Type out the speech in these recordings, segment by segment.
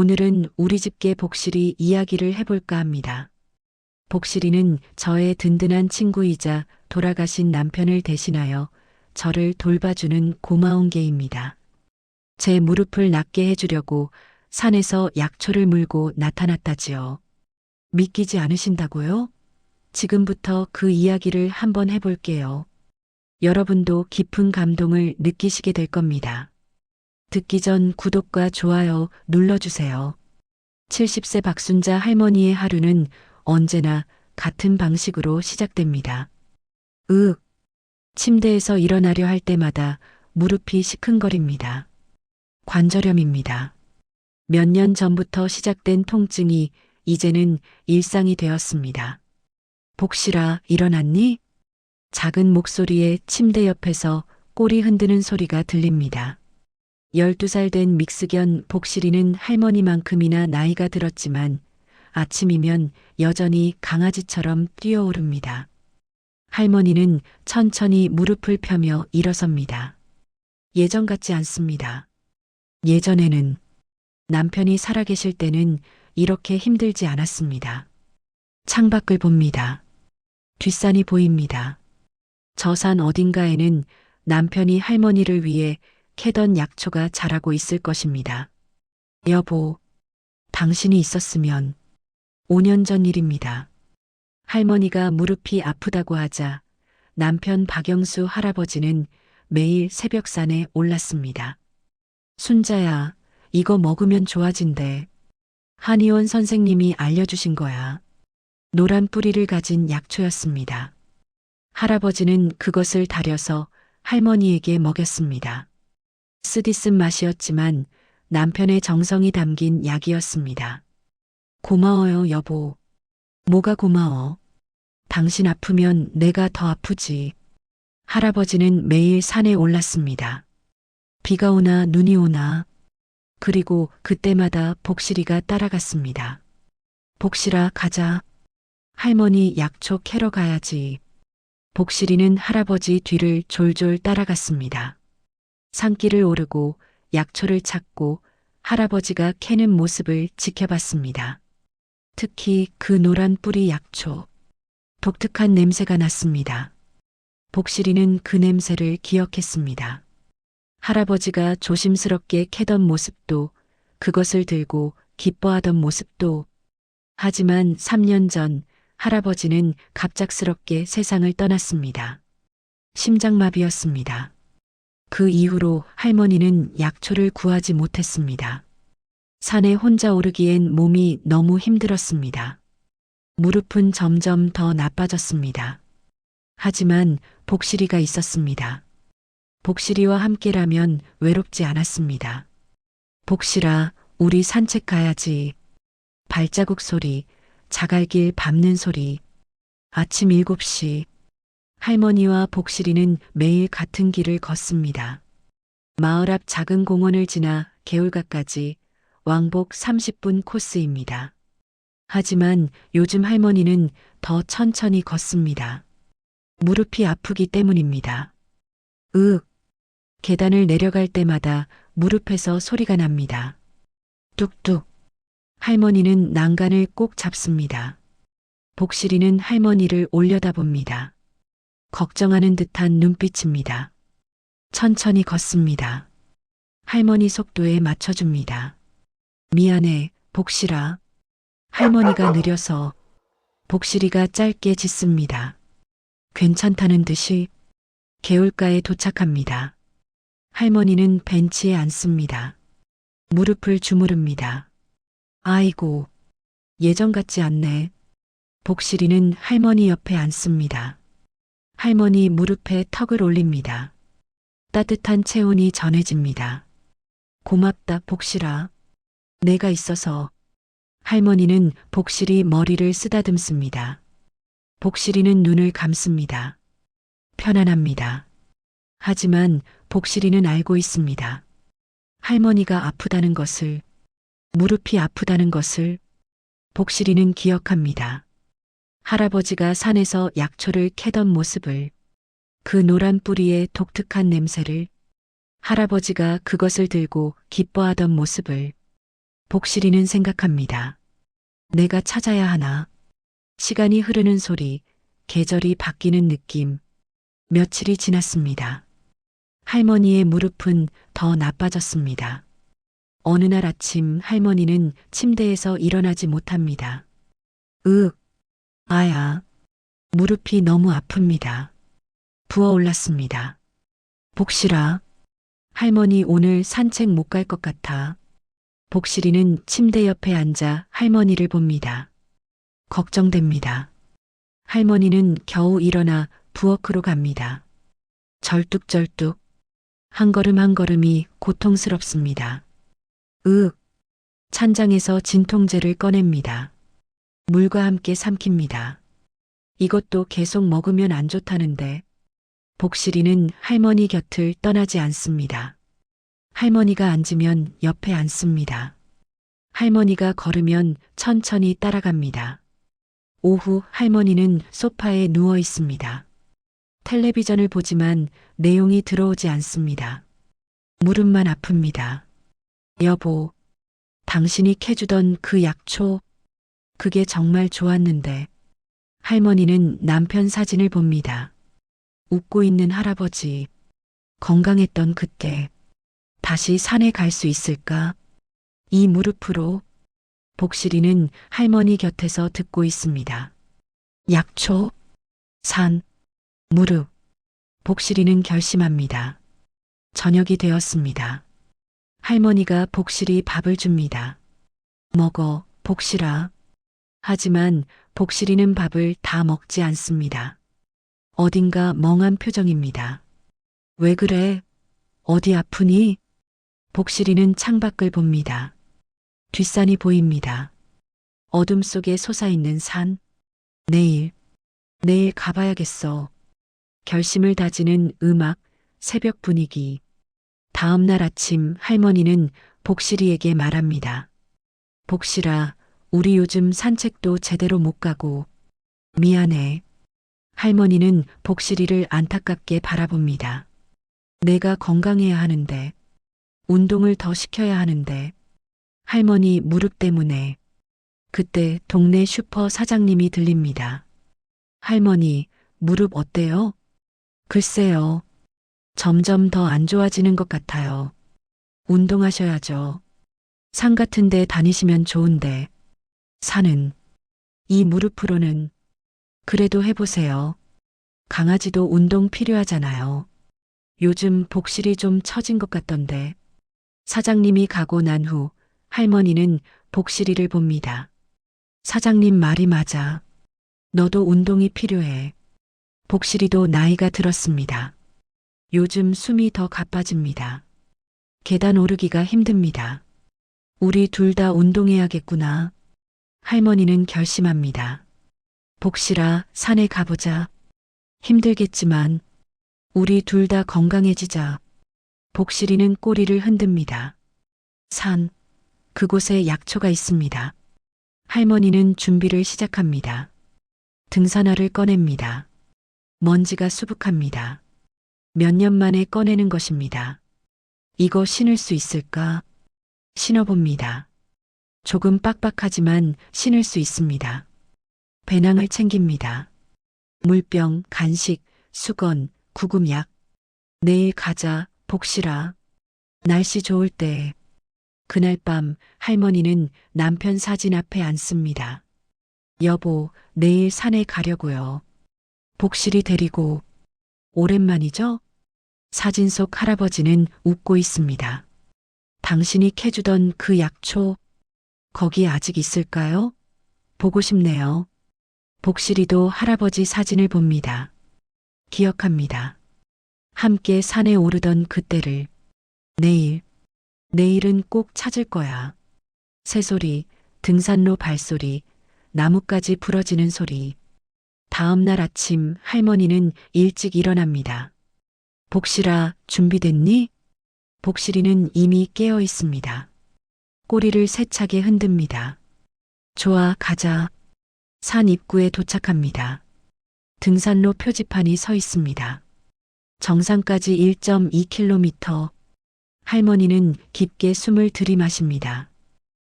오늘은 우리 집게 복실이 이야기를 해볼까 합니다. 복실이는 저의 든든한 친구이자 돌아가신 남편을 대신하여 저를 돌봐주는 고마운 개입니다. 제 무릎을 낫게 해주려고 산에서 약초를 물고 나타났다지요. 믿기지 않으신다고요? 지금부터 그 이야기를 한번 해볼게요. 여러분도 깊은 감동을 느끼시게 될 겁니다. 듣기 전 구독과 좋아요 눌러주세요. 70세 박순자 할머니의 하루는 언제나 같은 방식으로 시작됩니다. 침대에서 일어나려 할 때마다 무릎이 시큰거립니다. 관절염입니다. 몇 년 전부터 시작된 통증이 이제는 일상이 되었습니다. 복실아, 일어났니? 작은 목소리에 침대 옆에서 꼬리 흔드는 소리가 들립니다. 12살 된 믹스견 복실이는 할머니만큼이나 나이가 들었지만 아침이면 여전히 강아지처럼 뛰어오릅니다. 할머니는 천천히 무릎을 펴며 일어섭니다. 예전 같지 않습니다. 예전에는 남편이 살아계실 때는 이렇게 힘들지 않았습니다. 창밖을 봅니다. 뒷산이 보입니다. 저 산 어딘가에는 남편이 할머니를 위해 캐던 약초가 자라고 있을 것입니다. 여보, 당신이 있었으면 5년 전 일입니다. 할머니가 무릎이 아프다고 하자 남편 박영수 할아버지는 매일 새벽산에 올랐습니다. 순자야, 이거 먹으면 좋아진대. 한의원 선생님이 알려주신 거야. 노란 뿌리를 가진 약초였습니다. 할아버지는 그것을 다려서 할머니에게 먹였습니다. 쓰디쓴 맛이었지만 남편의 정성이 담긴 약이었습니다. 고마워요, 여보. 뭐가 고마워? 당신 아프면 내가 더 아프지. 할아버지는 매일 산에 올랐습니다. 비가 오나 눈이 오나. 그리고 그때마다 복실이가 따라갔습니다. 복실아, 가자. 할머니 약초 캐러 가야지. 복실이는 할아버지 뒤를 졸졸 따라갔습니다. 산길을 오르고 약초를 찾고 할아버지가 캐는 모습을 지켜봤습니다. 특히 그 노란 뿌리 약초. 독특한 냄새가 났습니다. 복실이는 그 냄새를 기억했습니다. 할아버지가 조심스럽게 캐던 모습도, 그것을 들고 기뻐하던 모습도. 하지만 3년 전 할아버지는 갑작스럽게 세상을 떠났습니다. 심장마비였습니다. 그 이후로 할머니는 약초를 구하지 못했습니다. 산에 혼자 오르기엔 몸이 너무 힘들었습니다. 무릎은 점점 더 나빠졌습니다. 하지만 복실이가 있었습니다. 복실이와 함께라면 외롭지 않았습니다. 복실아, 우리 산책 가야지. 발자국 소리, 자갈길 밟는 소리. 아침 7시. 할머니와 복실이는 매일 같은 길을 걷습니다. 마을 앞 작은 공원을 지나 개울가까지 왕복 30분 코스입니다. 하지만 요즘 할머니는 더 천천히 걷습니다. 무릎이 아프기 때문입니다. 계단을 내려갈 때마다 무릎에서 소리가 납니다. 뚝뚝. 할머니는 난간을 꼭 잡습니다. 복실이는 할머니를 올려다봅니다. 걱정하는 듯한 눈빛입니다. 천천히 걷습니다. 할머니 속도에 맞춰줍니다. 미안해, 복실아. 할머니가 느려서 복실이가 짧게 짖습니다. 괜찮다는 듯이 개울가에 도착합니다. 할머니는 벤치에 앉습니다. 무릎을 주무릅니다. 아이고, 예전 같지 않네. 복실이는 할머니 옆에 앉습니다. 할머니 무릎에 턱을 올립니다. 따뜻한 체온이 전해집니다. 고맙다, 복실아. 내가 있어서. 할머니는 복실이 머리를 쓰다듬습니다. 복실이는 눈을 감습니다. 편안합니다. 하지만 복실이는 알고 있습니다. 할머니가 아프다는 것을, 무릎이 아프다는 것을 복실이는 기억합니다. 할아버지가 산에서 약초를 캐던 모습을, 그 노란 뿌리의 독특한 냄새를, 할아버지가 그것을 들고 기뻐하던 모습을, 복실이는 생각합니다. 내가 찾아야 하나? 시간이 흐르는 소리, 계절이 바뀌는 느낌. 며칠이 지났습니다. 할머니의 무릎은 더 나빠졌습니다. 어느 날 아침 할머니는 침대에서 일어나지 못합니다. 아야. 무릎이 너무 아픕니다. 부어올랐습니다. 복실아. 할머니 오늘 산책 못 갈 것 같아. 복실이는 침대 옆에 앉아 할머니를 봅니다. 걱정됩니다. 할머니는 겨우 일어나 부엌으로 갑니다. 절뚝절뚝. 한 걸음 한 걸음이 고통스럽습니다. 찬장에서 진통제를 꺼냅니다. 물과 함께 삼킵니다. 이것도 계속 먹으면 안 좋다는데. 복실이는 할머니 곁을 떠나지 않습니다. 할머니가 앉으면 옆에 앉습니다. 할머니가 걸으면 천천히 따라갑니다. 오후 할머니는 소파에 누워 있습니다. 텔레비전을 보지만 내용이 들어오지 않습니다. 무릎만 아픕니다. 여보, 당신이 캐주던 그 약초, 그게 정말 좋았는데. 할머니는 남편 사진을 봅니다. 웃고 있는 할아버지, 건강했던 그때, 다시 산에 갈 수 있을까? 이 무릎으로. 복실이는 할머니 곁에서 듣고 있습니다. 약초, 산, 무릎. 복실이는 결심합니다. 저녁이 되었습니다. 할머니가 복실이 밥을 줍니다. 먹어, 복실아. 하지만 복실이는 밥을 다 먹지 않습니다. 어딘가 멍한 표정입니다. 왜 그래? 어디 아프니? 복실이는 창밖을 봅니다. 뒷산이 보입니다. 어둠 속에 솟아있는 산. 내일 가봐야겠어. 결심을 다지는 음악, 새벽 분위기. 다음 날 아침 할머니는 복실이에게 말합니다. 복실아, 우리 요즘 산책도 제대로 못 가고. 미안해. 할머니는 복실이를 안타깝게 바라봅니다. 내가 건강해야 하는데. 운동을 더 시켜야 하는데. 할머니 무릎 때문에. 그때 동네 슈퍼 사장님이 들립니다. 할머니, 무릎 어때요? 글쎄요. 점점 더 안 좋아지는 것 같아요. 운동하셔야죠. 산 같은 데 다니시면 좋은데. 산은. 이 무릎으로는. 그래도 해보세요. 강아지도 운동 필요하잖아요. 요즘 복실이 좀 처진 것 같던데. 사장님이 가고 난 후 할머니는 복실이를 봅니다. 사장님 말이 맞아. 너도 운동이 필요해. 복실이도 나이가 들었습니다. 요즘 숨이 더 가빠집니다. 계단 오르기가 힘듭니다. 우리 둘 다 운동해야겠구나. 할머니는 결심합니다. 복실아, 산에 가보자. 힘들겠지만 우리 둘 다 건강해지자. 복실이는 꼬리를 흔듭니다. 산, 그곳에 약초가 있습니다. 할머니는 준비를 시작합니다. 등산화를 꺼냅니다. 먼지가 수북합니다. 몇 년 만에 꺼내는 것입니다. 이거 신을 수 있을까? 신어봅니다. 조금 빡빡하지만 신을 수 있습니다. 배낭을 챙깁니다. 물병, 간식, 수건, 구급약. 내일 가자, 복실아. 날씨 좋을 때. 그날 밤 할머니는 남편 사진 앞에 앉습니다. 여보, 내일 산에 가려고요. 복실이 데리고. 오랜만이죠? 사진 속 할아버지는 웃고 있습니다. 당신이 캐주던 그 약초, 거기 아직 있을까요? 보고 싶네요. 복실이도 할아버지 사진을 봅니다. 기억합니다. 함께 산에 오르던 그때를. 내일은 꼭 찾을 거야. 새소리, 등산로 발소리, 나뭇가지 부러지는 소리. 다음 날 아침 할머니는 일찍 일어납니다. 복실아, 준비됐니? 복실이는 이미 깨어 있습니다. 꼬리를 세차게 흔듭니다. 좋아, 가자. 산 입구에 도착합니다. 등산로 표지판이 서 있습니다. 정상까지 1.2km. 할머니는 깊게 숨을 들이마십니다.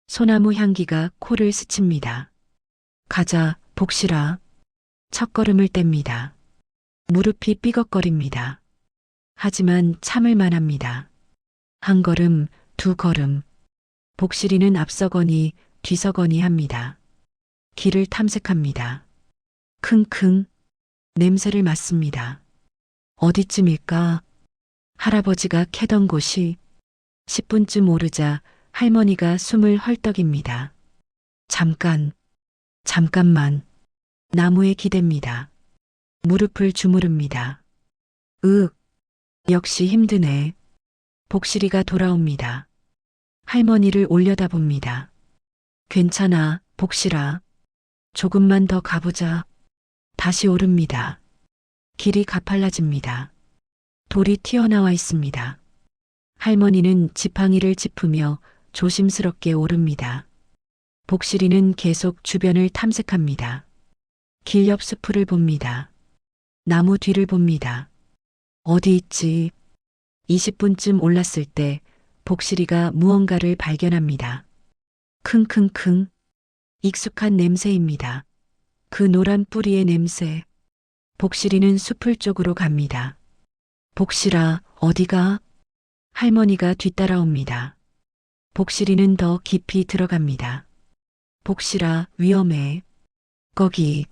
소나무 향기가 코를 스칩니다. 가자, 복실아. 첫걸음을 뗍니다. 무릎이 삐걱거립니다. 하지만 참을 만합니다. 한 걸음, 두 걸음. 복실이는 앞서거니 뒤서거니 합니다. 길을 탐색합니다. 킁킁. 냄새를 맡습니다. 어디쯤일까? 할아버지가 캐던 곳이 10분쯤 오르자 할머니가 숨을 헐떡입니다. 잠깐만. 나무에 기댑니다. 무릎을 주무릅니다. 역시 힘드네. 복실이가 돌아옵니다. 할머니를 올려다봅니다. 괜찮아, 복실아. 조금만 더 가보자. 다시 오릅니다. 길이 가팔라집니다. 돌이 튀어나와 있습니다. 할머니는 지팡이를 짚으며 조심스럽게 오릅니다. 복실이는 계속 주변을 탐색합니다. 길 옆 수풀을 봅니다. 나무 뒤를 봅니다. 어디 있지? 20분쯤 올랐을 때 복실이가 무언가를 발견합니다. 킁킁킁. 익숙한 냄새입니다. 그 노란 뿌리의 냄새. 복실이는 수풀 쪽으로 갑니다. 복실아, 어디가? 할머니가 뒤따라옵니다. 복실이는 더 깊이 들어갑니다. 복실아, 위험해. 거기.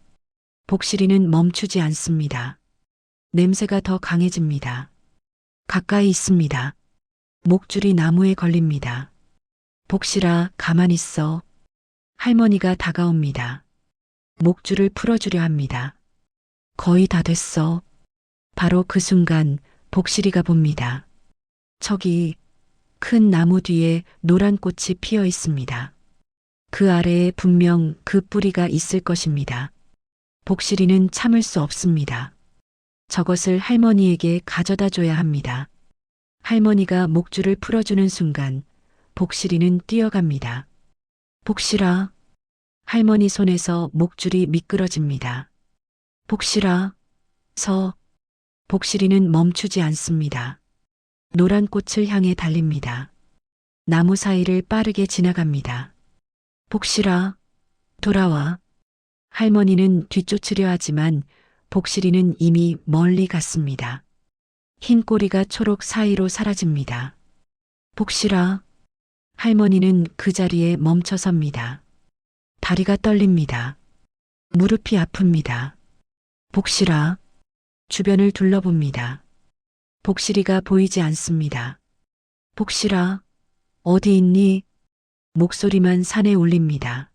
복실이는 멈추지 않습니다. 냄새가 더 강해집니다. 가까이 있습니다. 목줄이 나무에 걸립니다. 복실아, 가만히 있어. 할머니가 다가옵니다. 목줄을 풀어주려 합니다. 거의 다 됐어. 바로 그 순간 복실이가 봅니다. 저기 큰 나무 뒤에 노란 꽃이 피어 있습니다. 그 아래에 분명 그 뿌리가 있을 것입니다. 복실이는 참을 수 없습니다. 저것을 할머니에게 가져다 줘야 합니다. 할머니가 목줄을 풀어주는 순간 복실이는 뛰어갑니다. 복실아. 할머니 손에서 목줄이 미끄러집니다. 복실아. 복실이는 멈추지 않습니다. 노란 꽃을 향해 달립니다. 나무 사이를 빠르게 지나갑니다. 복실아. 돌아와. 할머니는 뒤쫓으려 하지만 복실이는 이미 멀리 갔습니다. 흰 꼬리가 초록 사이로 사라집니다. 복실아. 할머니는 그 자리에 멈춰 섭니다. 다리가 떨립니다. 무릎이 아픕니다. 복실아. 주변을 둘러봅니다. 복실이가 보이지 않습니다. 복실아. 어디 있니? 목소리만 산에 울립니다.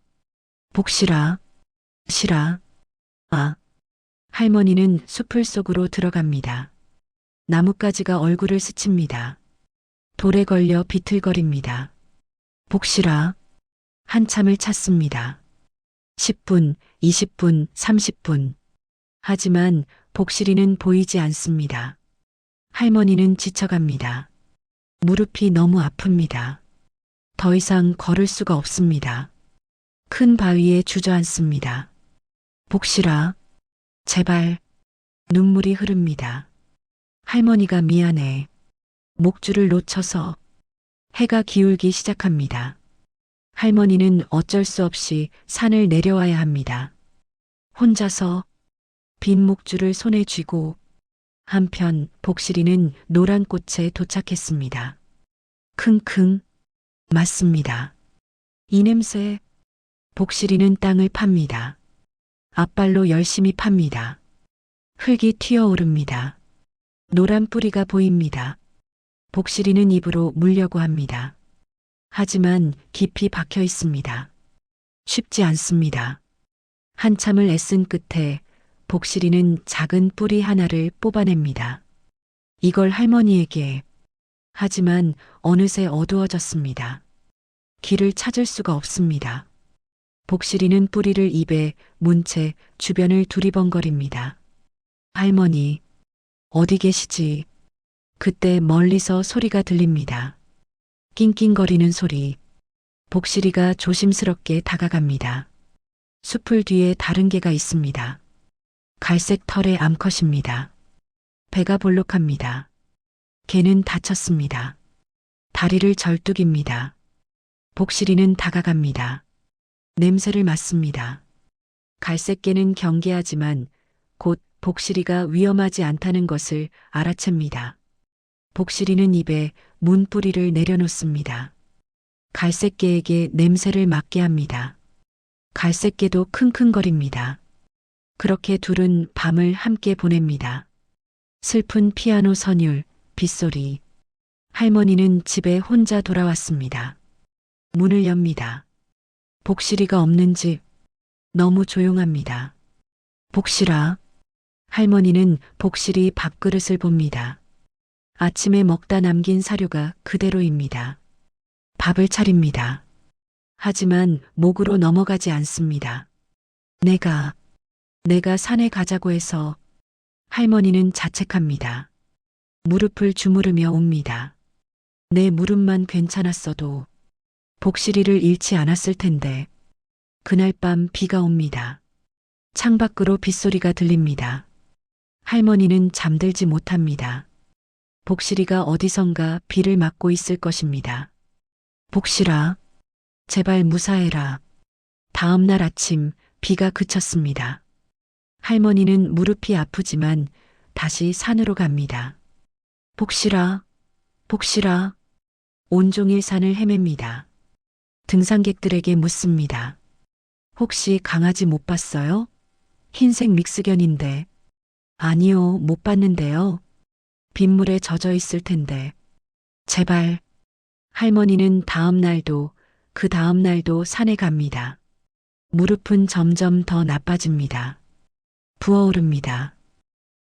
복실아. 실아. 할머니는 숲을 속으로 들어갑니다. 나뭇가지가 얼굴을 스칩니다. 돌에 걸려 비틀거립니다. 복실아. 한참을 찾습니다. 10분, 20분, 30분. 하지만 복실이는 보이지 않습니다. 할머니는 지쳐갑니다. 무릎이 너무 아픕니다. 더 이상 걸을 수가 없습니다. 큰 바위에 주저앉습니다. 복실아. 제발. 눈물이 흐릅니다. 할머니가 미안해. 목줄을 놓쳐서. 해가 기울기 시작합니다. 할머니는 어쩔 수 없이 산을 내려와야 합니다. 혼자서 빈 목줄을 손에 쥐고 한편 복실이는 노란 꽃에 도착했습니다. 킁킁. 맞습니다. 이 냄새. 복실이는 땅을 팝니다. 앞발로 열심히 팝니다. 흙이 튀어오릅니다. 노란 뿌리가 보입니다. 복실이는 입으로 물려고 합니다. 하지만 깊이 박혀 있습니다. 쉽지 않습니다. 한참을 애쓴 끝에 복실이는 작은 뿌리 하나를 뽑아냅니다. 이걸 할머니에게. 하지만 어느새 어두워졌습니다. 길을 찾을 수가 없습니다. 복실이는 뿌리를 입에 문 채 주변을 두리번거립니다. 할머니, 어디 계시지? 그때 멀리서 소리가 들립니다. 낑낑거리는 소리. 복실이가 조심스럽게 다가갑니다. 숲을 뒤에 다른 개가 있습니다. 갈색 털의 암컷입니다. 배가 볼록합니다. 개는 다쳤습니다. 다리를 절뚝입니다. 복실이는 다가갑니다. 냄새를 맡습니다. 갈색개는 경계하지만 곧 복실이가 위험하지 않다는 것을 알아챕니다. 복실이는 입에 문뿌리를 내려놓습니다. 갈색개에게 냄새를 맡게 합니다. 갈색개도 킁킁거립니다. 그렇게 둘은 밤을 함께 보냅니다. 슬픈 피아노 선율, 빗소리. 할머니는 집에 혼자 돌아왔습니다. 문을 엽니다. 복실이가 없는 집. 너무 조용합니다. 복실아. 할머니는 복실이 밥그릇을 봅니다. 아침에 먹다 남긴 사료가 그대로입니다. 밥을 차립니다. 하지만 목으로 넘어가지 않습니다. 내가 산에 가자고 해서. 할머니는 자책합니다. 무릎을 주무르며 옵니다. 내 무릎만 괜찮았어도 복실이를 잃지 않았을 텐데. 그날 밤 비가 옵니다. 창밖으로 빗소리가 들립니다. 할머니는 잠들지 못합니다. 복실이가 어디선가 비를 맞고 있을 것입니다. 복실아, 제발 무사해라. 다음 날 아침 비가 그쳤습니다. 할머니는 무릎이 아프지만 다시 산으로 갑니다. 복실아, 복실아. 온종일 산을 헤맵니다. 등산객들에게 묻습니다. 혹시 강아지 못 봤어요? 흰색 믹스견인데. 아니요, 못 봤는데요. 빗물에 젖어 있을 텐데. 제발. 할머니는 다음 날도 그 다음 날도 산에 갑니다. 무릎은 점점 더 나빠집니다. 부어오릅니다.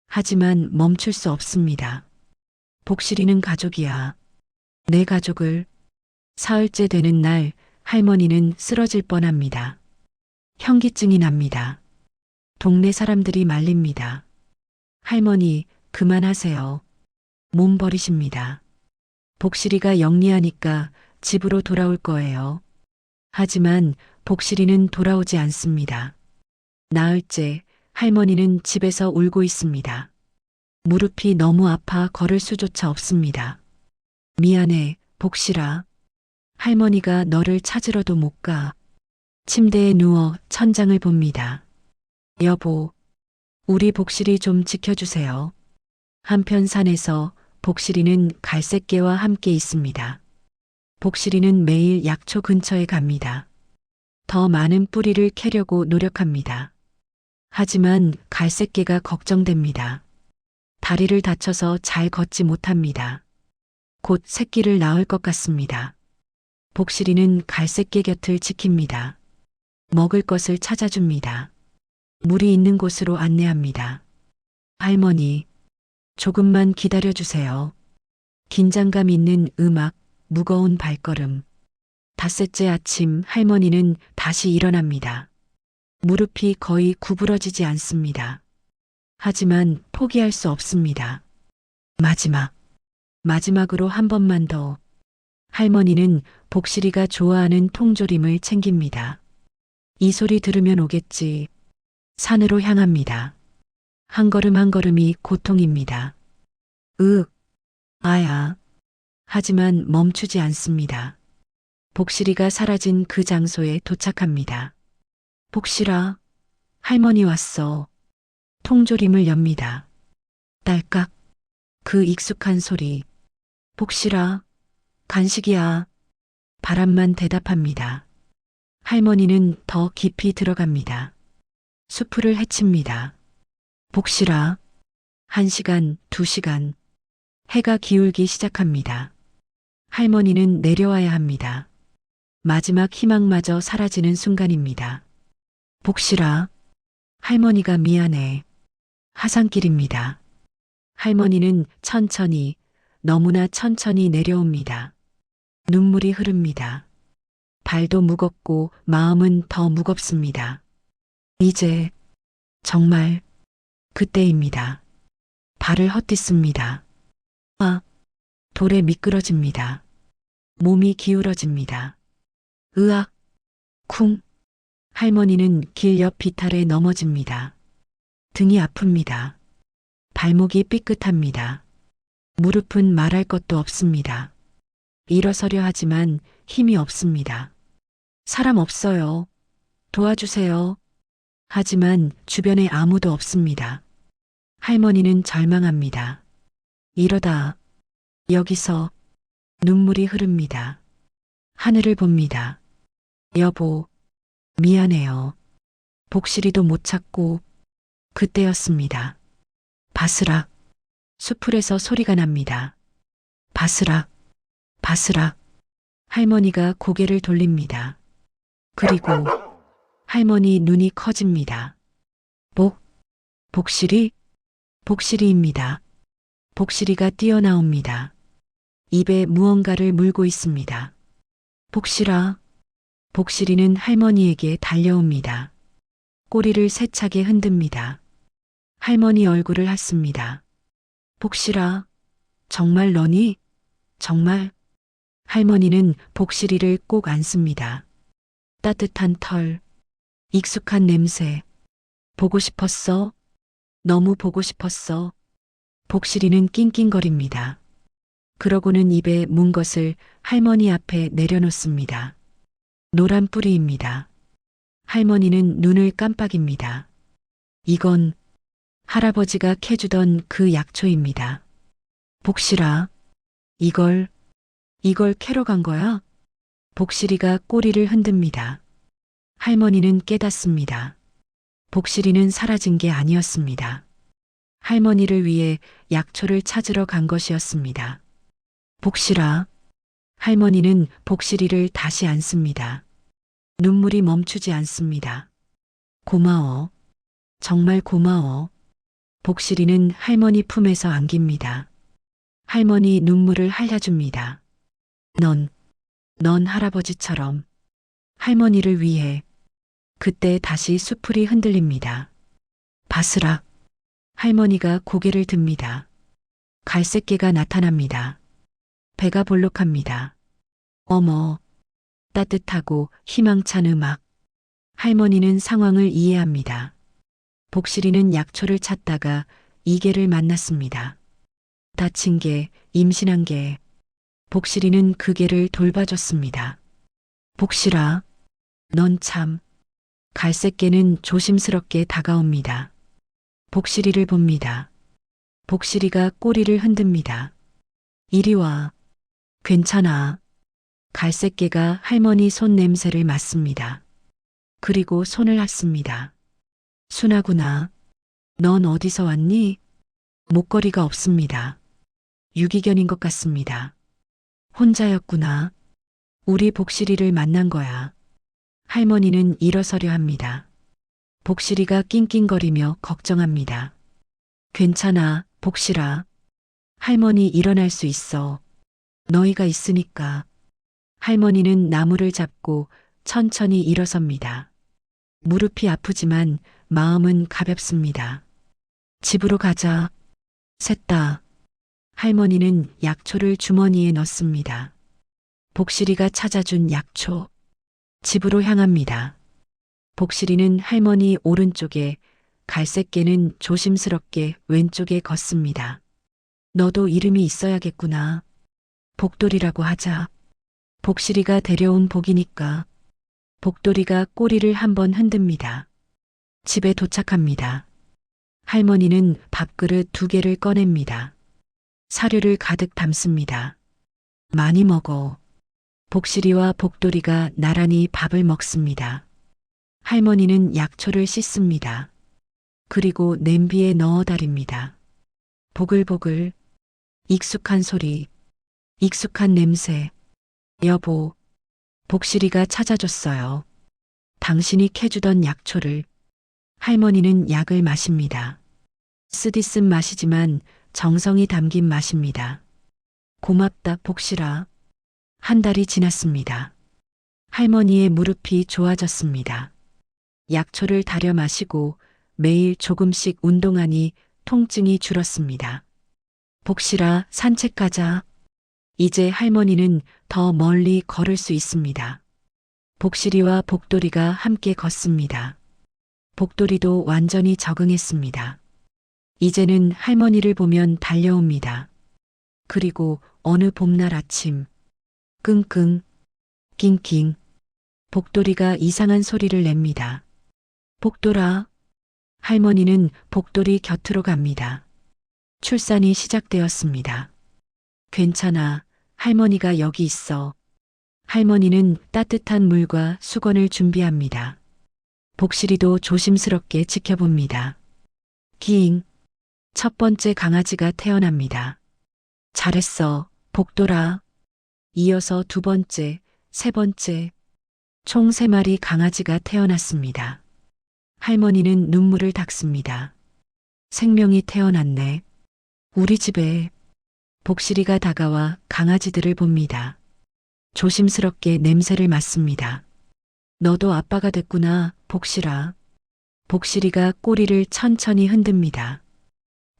하지만 멈출 수 없습니다. 복실이는 가족이야. 내 가족을. 사흘째 되는 날 할머니는 쓰러질 뻔합니다. 현기증이 납니다. 동네 사람들이 말립니다. 할머니, 그만하세요. 몸 버리십니다. 복실이가 영리하니까 집으로 돌아올 거예요. 하지만 복실이는 돌아오지 않습니다. 나흘째 할머니는 집에서 울고 있습니다. 무릎이 너무 아파 걸을 수조차 없습니다. 미안해, 복실아. 할머니가 너를 찾으러도 못 가. 침대에 누워 천장을 봅니다. 여보, 우리 복실이 좀 지켜주세요. 한편 산에서 복실이는 갈색개와 함께 있습니다. 복실이는 매일 약초 근처에 갑니다. 더 많은 뿌리를 캐려고 노력합니다. 하지만 갈색개가 걱정됩니다. 다리를 다쳐서 잘 걷지 못합니다. 곧 새끼를 낳을 것 같습니다. 복실이는 갈색개 곁을 지킵니다. 먹을 것을 찾아줍니다. 물이 있는 곳으로 안내합니다. 할머니, 조금만 기다려주세요. 긴장감 있는 음악, 무거운 발걸음. 닷새째 아침 할머니는 다시 일어납니다. 무릎이 거의 구부러지지 않습니다. 하지만 포기할 수 없습니다. 마지막으로 한 번만 더. 할머니는 복실이가 좋아하는 통조림을 챙깁니다. 이 소리 들으면 오겠지. 산으로 향합니다. 한 걸음 한 걸음이 고통입니다. 아야. 하지만 멈추지 않습니다. 복실이가 사라진 그 장소에 도착합니다. 복실아, 할머니 왔어. 통조림을 엽니다. 딸깍. 그 익숙한 소리. 복실아, 간식이야. 바람만 대답합니다. 할머니는 더 깊이 들어갑니다. 수풀을 헤칩니다. 복실아. 1시간, 2시간. 해가 기울기 시작합니다. 할머니는 내려와야 합니다. 마지막 희망마저 사라지는 순간입니다. 복실아. 할머니가 미안해. 하산길입니다. 할머니는 천천히, 너무나 천천히 내려옵니다. 눈물이 흐릅니다. 발도 무겁고 마음은 더 무겁습니다. 이제 정말 그때입니다. 발을 헛디습니다. 돌에 미끄러집니다. 몸이 기울어집니다. 으악! 쿵! 할머니는 길 옆 비탈에 넘어집니다. 등이 아픕니다. 발목이 삐끗합니다. 무릎은 말할 것도 없습니다. 일어서려 하지만 힘이 없습니다. 사람 없어요. 도와주세요. 하지만 주변에 아무도 없습니다. 할머니는 절망합니다. 이러다 여기서 눈물이 흐릅니다. 하늘을 봅니다. 여보, 미안해요. 복실이도 못 찾고 그때였습니다. 바스락. 수풀에서 소리가 납니다. 바스락, 바스락. 할머니가 고개를 돌립니다. 그리고 할머니 눈이 커집니다. 복실이? 복실이입니다. 복실이가 뛰어나옵니다. 입에 무언가를 물고 있습니다. 복실아. 복실이는 할머니에게 달려옵니다. 꼬리를 세차게 흔듭니다. 할머니 얼굴을 핫습니다. 복실아, 정말 너니? 정말? 할머니는 복실이를 꼭 안습니다. 따뜻한 털, 익숙한 냄새. 보고 싶었어? 너무 보고 싶었어. 복실이는 낑낑거립니다. 그러고는 입에 문 것을 할머니 앞에 내려놓습니다. 노란 뿌리입니다. 할머니는 눈을 깜빡입니다. 이건 할아버지가 캐주던 그 약초입니다. 복실아, 이걸 캐러 간 거야? 복실이가 꼬리를 흔듭니다. 할머니는 깨닫습니다. 복실이는 사라진 게 아니었습니다. 할머니를 위해 약초를 찾으러 간 것이었습니다. 복실아. 할머니는 복실이를 다시 안습니다. 눈물이 멈추지 않습니다. 고마워. 정말 고마워. 복실이는 할머니 품에서 안깁니다. 할머니 눈물을 흘려줍니다. 넌 할아버지처럼. 할머니를 위해. 그때 다시 수풀이 흔들립니다. 바스락. 할머니가 고개를 듭니다. 갈색개가 나타납니다. 배가 볼록합니다. 어머. 따뜻하고 희망찬 음악. 할머니는 상황을 이해합니다. 복실이는 약초를 찾다가 이계를 만났습니다. 다친 개, 임신한 개. 복실이는 그 개를 돌봐줬습니다. 복실아, 넌 참. 갈색개는 조심스럽게 다가옵니다. 복실이를 봅니다. 복실이가 꼬리를 흔듭니다. 이리 와. 괜찮아. 갈색개가 할머니 손 냄새를 맡습니다. 그리고 손을 핫습니다. 순하구나. 넌 어디서 왔니? 목걸이가 없습니다. 유기견인 것 같습니다. 혼자였구나. 우리 복실이를 만난 거야. 할머니는 일어서려 합니다. 복실이가 낑낑거리며 걱정합니다. 괜찮아, 복실아. 할머니 일어날 수 있어. 너희가 있으니까. 할머니는 나무를 잡고 천천히 일어섭니다. 무릎이 아프지만 마음은 가볍습니다. 집으로 가자. 셋 다. 할머니는 약초를 주머니에 넣습니다. 복실이가 찾아준 약초. 집으로 향합니다. 복실이는 할머니 오른쪽에, 갈색개는 조심스럽게 왼쪽에 걷습니다. 너도 이름이 있어야겠구나. 복돌이라고 하자. 복실이가 데려온 복이니까. 복돌이가 꼬리를 한번 흔듭니다. 집에 도착합니다. 할머니는 밥그릇 2개를 꺼냅니다. 사료를 가득 담습니다. 많이 먹어. 복실이와 복돌이가 나란히 밥을 먹습니다. 할머니는 약초를 씻습니다. 그리고 냄비에 넣어 달입니다. 보글보글. 익숙한 소리. 익숙한 냄새. 여보. 복실이가 찾아줬어요. 당신이 캐주던 약초를. 할머니는 약을 마십니다. 쓰디쓴 맛이지만 정성이 담긴 맛입니다. 고맙다, 복실아. 한 달이 지났습니다. 할머니의 무릎이 좋아졌습니다. 약초를 달여 마시고 매일 조금씩 운동하니 통증이 줄었습니다. 복실아, 산책 가자. 이제 할머니는 더 멀리 걸을 수 있습니다. 복실이와 복돌이가 함께 걷습니다. 복돌이도 완전히 적응했습니다. 이제는 할머니를 보면 달려옵니다. 그리고 어느 봄날 아침, 끙끙, 낑낑, 복돌이가 이상한 소리를 냅니다. 복돌아. 할머니는 복돌이 곁으로 갑니다. 출산이 시작되었습니다. 괜찮아. 할머니가 여기 있어. 할머니는 따뜻한 물과 수건을 준비합니다. 복실이도 조심스럽게 지켜봅니다. 기잉. 첫 번째 강아지가 태어납니다. 잘했어, 복돌아. 이어서 두 번째, 세 번째. 총 3마리 강아지가 태어났습니다. 할머니는 눈물을 닦습니다. 생명이 태어났네. 우리 집에. 복실이가 다가와 강아지들을 봅니다. 조심스럽게 냄새를 맡습니다. 너도 아빠가 됐구나, 복실아. 복실이가 꼬리를 천천히 흔듭니다.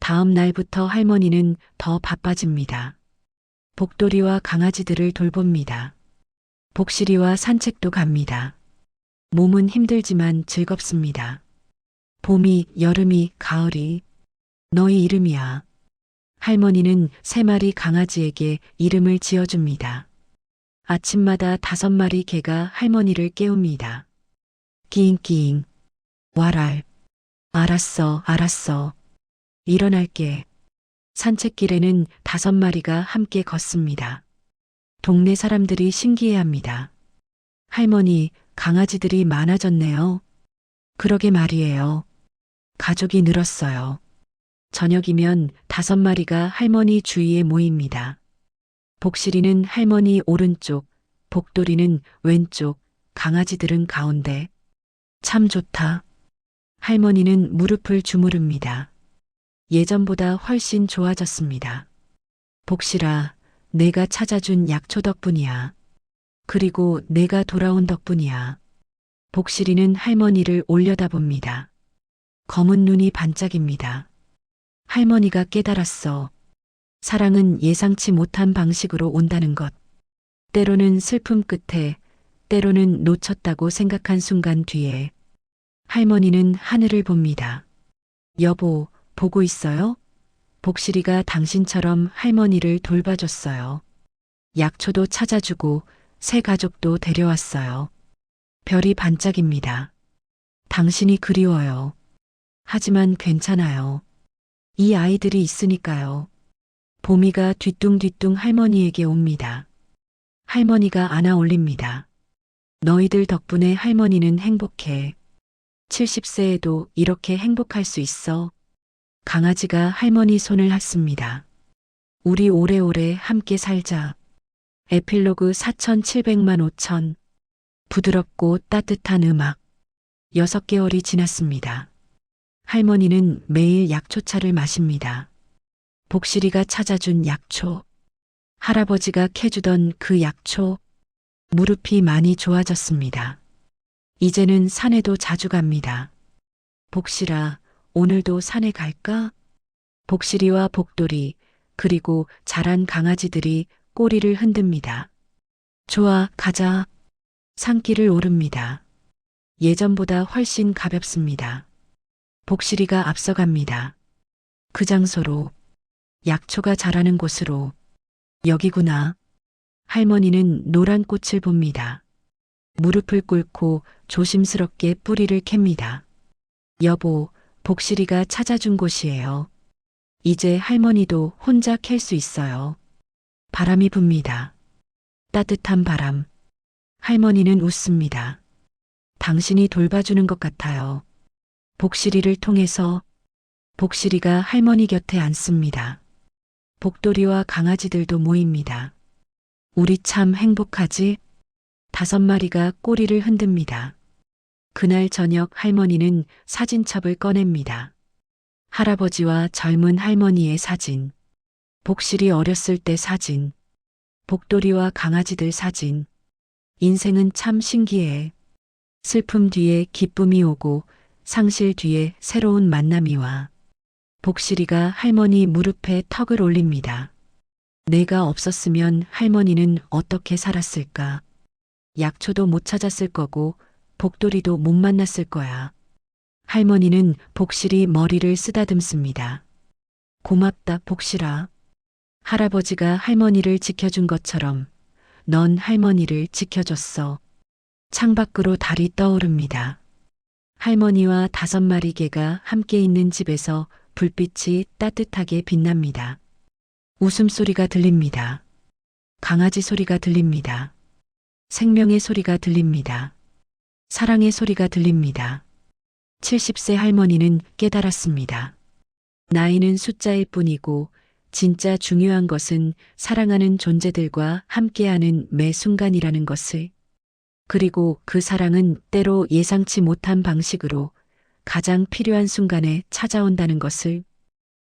다음 날부터 할머니는 더 바빠집니다. 복돌이와 강아지들을 돌봅니다. 복실이와 산책도 갑니다. 몸은 힘들지만 즐겁습니다. 봄이, 여름이, 가을이 너희 이름이야. 할머니는 3마리 강아지에게 이름을 지어줍니다. 아침마다 5마리 개가 할머니를 깨웁니다. 끼잉끼잉. 와랄. 알았어, 알았어. 일어날게. 산책길에는 5마리가 함께 걷습니다. 동네 사람들이 신기해합니다. 할머니, 강아지들이 많아졌네요. 그러게 말이에요. 가족이 늘었어요. 저녁이면 5마리가 할머니 주위에 모입니다. 복실이는 할머니 오른쪽, 복돌이는 왼쪽, 강아지들은 가운데. 참 좋다. 할머니는 무릎을 주무릅니다. 예전보다 훨씬 좋아졌습니다. 복실아, 내가 찾아준 약초 덕분이야. 그리고 내가 돌아온 덕분이야. 복실이는 할머니를 올려다봅니다. 검은 눈이 반짝입니다. 할머니가 깨달았어. 사랑은 예상치 못한 방식으로 온다는 것. 때로는 슬픔 끝에, 때로는 놓쳤다고 생각한 순간 뒤에 할머니는 하늘을 봅니다. 여보, 보고 있어요? 복실이가 당신처럼 할머니를 돌봐줬어요. 약초도 찾아주고 새 가족도 데려왔어요. 별이 반짝입니다. 당신이 그리워요. 하지만 괜찮아요. 이 아이들이 있으니까요. 보미가 뒤뚱뒤뚱 할머니에게 옵니다. 할머니가 안아 올립니다. 너희들 덕분에 할머니는 행복해. 70세에도 이렇게 행복할 수 있어. 강아지가 할머니 손을 핫습니다. 우리 오래오래 함께 살자. 에필로그 4700만 5천. 부드럽고 따뜻한 음악. 6개월이 지났습니다. 할머니는 매일 약초차를 마십니다. 복실이가 찾아준 약초. 할아버지가 캐주던 그 약초. 무릎이 많이 좋아졌습니다. 이제는 산에도 자주 갑니다. 복실아, 오늘도 산에 갈까? 복실이와 복돌이, 그리고 자란 강아지들이 꼬리를 흔듭니다. 좋아, 가자. 산길을 오릅니다. 예전보다 훨씬 가볍습니다. 복실이가 앞서갑니다. 그 장소로, 약초가 자라는 곳으로. 여기구나. 할머니는 노란 꽃을 봅니다. 무릎을 꿇고 조심스럽게 뿌리를 캡니다. 여보, 복실이가 찾아준 곳이에요. 이제 할머니도 혼자 캘 수 있어요. 바람이 붑니다. 따뜻한 바람. 할머니는 웃습니다. 당신이 돌봐주는 것 같아요. 복실이를 통해서. 복실이가 할머니 곁에 앉습니다. 복돌이와 강아지들도 모입니다. 우리 참 행복하지? 5마리가 꼬리를 흔듭니다. 그날 저녁 할머니는 사진첩을 꺼냅니다. 할아버지와 젊은 할머니의 사진. 복실이 어렸을 때 사진. 복돌이와 강아지들 사진. 인생은 참 신기해. 슬픔 뒤에 기쁨이 오고 상실 뒤에 새로운 만남이 와. 복실이가 할머니 무릎에 턱을 올립니다. 내가 없었으면 할머니는 어떻게 살았을까? 약초도 못 찾았을 거고 복돌이도 못 만났을 거야. 할머니는 복실이 머리를 쓰다듬습니다. 고맙다, 복실아. 할아버지가 할머니를 지켜준 것처럼 넌 할머니를 지켜줬어. 창밖으로 달이 떠오릅니다. 할머니와 5마리 개가 함께 있는 집에서 불빛이 따뜻하게 빛납니다. 웃음소리가 들립니다. 강아지 소리가 들립니다. 생명의 소리가 들립니다. 사랑의 소리가 들립니다. 70세 할머니는 깨달았습니다. 나이는 숫자일 뿐이고 진짜 중요한 것은 사랑하는 존재들과 함께하는 매 순간이라는 것을, 그리고 그 사랑은 때로 예상치 못한 방식으로 가장 필요한 순간에 찾아온다는 것을